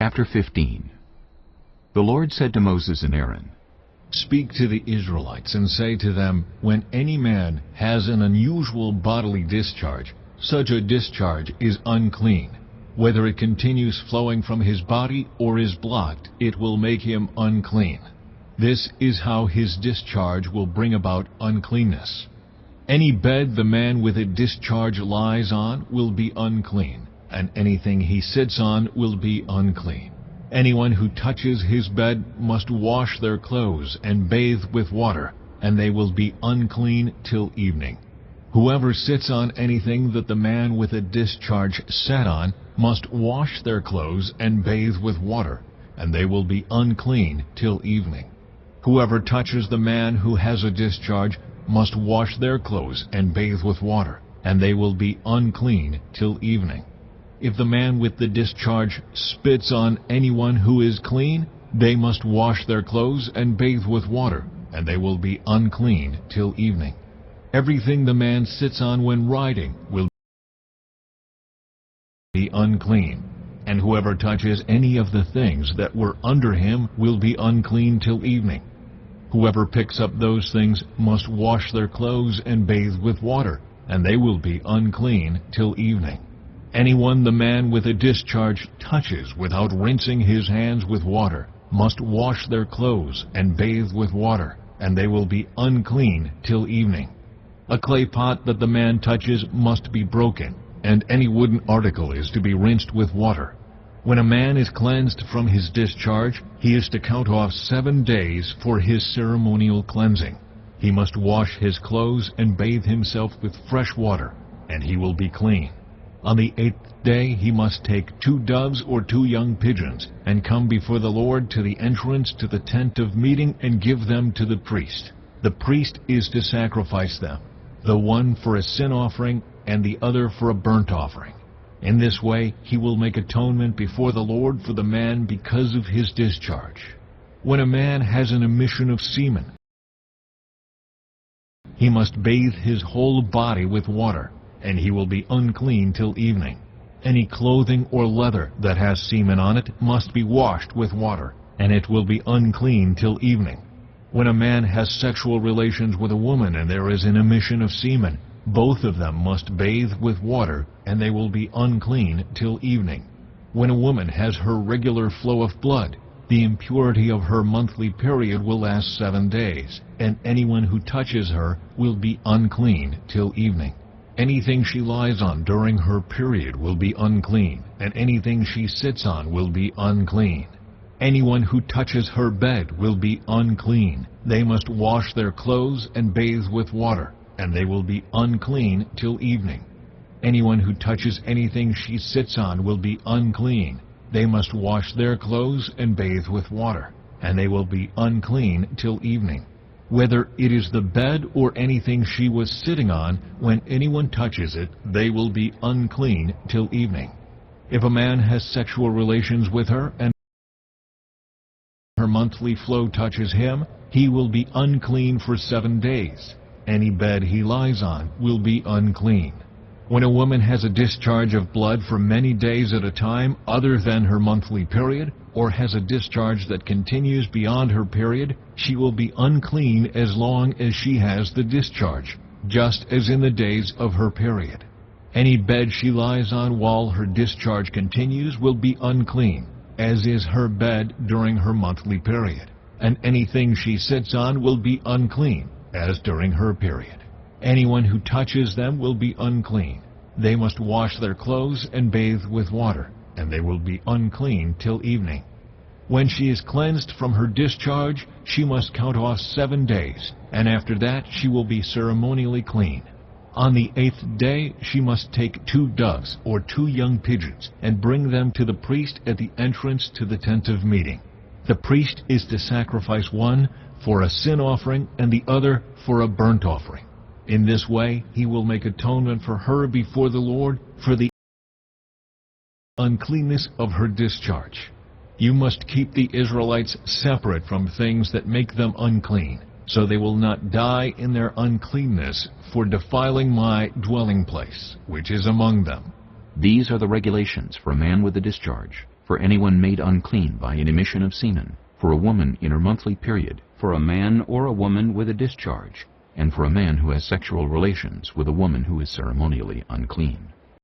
Chapter 15. The Lord said to Moses and Aaron, Speak to the Israelites and say to them, when any man has an unusual bodily discharge, such a discharge is unclean. Whether it continues flowing from his body or is blocked, it will make him unclean. This is how his discharge will bring about uncleanness. Any bed the man with a discharge lies on will be unclean, and anything he sits on will be unclean. Anyone who touches his bed must wash their clothes and bathe with water, and they will be unclean till evening. Whoever sits on anything that the man with a discharge sat on must wash their clothes and bathe with water, and they will be unclean till evening. Whoever touches the man who has a discharge must wash their clothes and bathe with water, and they will be unclean till evening. If the man with the discharge spits on anyone who is clean, they must wash their clothes and bathe with water, and they will be unclean till evening. Everything the man sits on when riding will be unclean, and whoever touches any of the things that were under him will be unclean till evening. Whoever picks up those things must wash their clothes and bathe with water, and they will be unclean till evening. Anyone the man with a discharge touches without rinsing his hands with water must wash their clothes and bathe with water, and they will be unclean till evening. A clay pot that the man touches must be broken, and any wooden article is to be rinsed with water. When a man is cleansed from his discharge, he is to count off 7 days for his ceremonial cleansing. He must wash his clothes and bathe himself with fresh water, and he will be clean. On the 8th day he must take 2 doves or 2 young pigeons, and come before the Lord to the entrance to the tent of meeting and give them to the priest. The priest is to sacrifice them, the one for a sin offering and the other for a burnt offering. In this way he will make atonement before the Lord for the man because of his discharge. When a man has an emission of semen, he must bathe his whole body with water, and he will be unclean till evening. Any clothing or leather that has semen on it must be washed with water, and it will be unclean till evening. When a man has sexual relations with a woman and there is an emission of semen, both of them must bathe with water, and they will be unclean till evening. When a woman has her regular flow of blood, the impurity of her monthly period will last 7 days, and anyone who touches her will be unclean till evening. Anything she lies on during her period will be unclean, and anything she sits on will be unclean. Anyone who touches her bed will be unclean. They must wash their clothes and bathe with water, and they will be unclean till evening. Anyone who touches anything she sits on will be unclean. They must wash their clothes and bathe with water, and they will be unclean till evening. Whether it is the bed or anything she was sitting on, when anyone touches it, they will be unclean till evening. If a man has sexual relations with her and her monthly flow touches him, he will be unclean for 7 days. Any bed he lies on will be unclean. When a woman has a discharge of blood for many days at a time other than her monthly period, or has a discharge that continues beyond her period, she will be unclean as long as she has the discharge, just as in the days of her period. Any bed she lies on while her discharge continues will be unclean, as is her bed during her monthly period, and anything she sits on will be unclean, as during her period. Anyone who touches them will be unclean. They must wash their clothes and bathe with water, and they will be unclean till evening. When she is cleansed from her discharge, she must count off 7 days, and after that she will be ceremonially clean. On the 8th day she must take 2 doves or 2 young pigeons, and bring them to the priest at the entrance to the tent of meeting. The priest is to sacrifice one for a sin offering and the other for a burnt offering. In this way he will make atonement for her before the Lord for the uncleanness of her discharge. You must keep the Israelites separate from things that make them unclean, so they will not die in their uncleanness for defiling my dwelling place, which is among them. These are the regulations for a man with a discharge. for anyone made unclean by an emission of semen, for a woman in her monthly period, for a man or a woman with a discharge, and for a man who has sexual relations with a woman who is ceremonially unclean.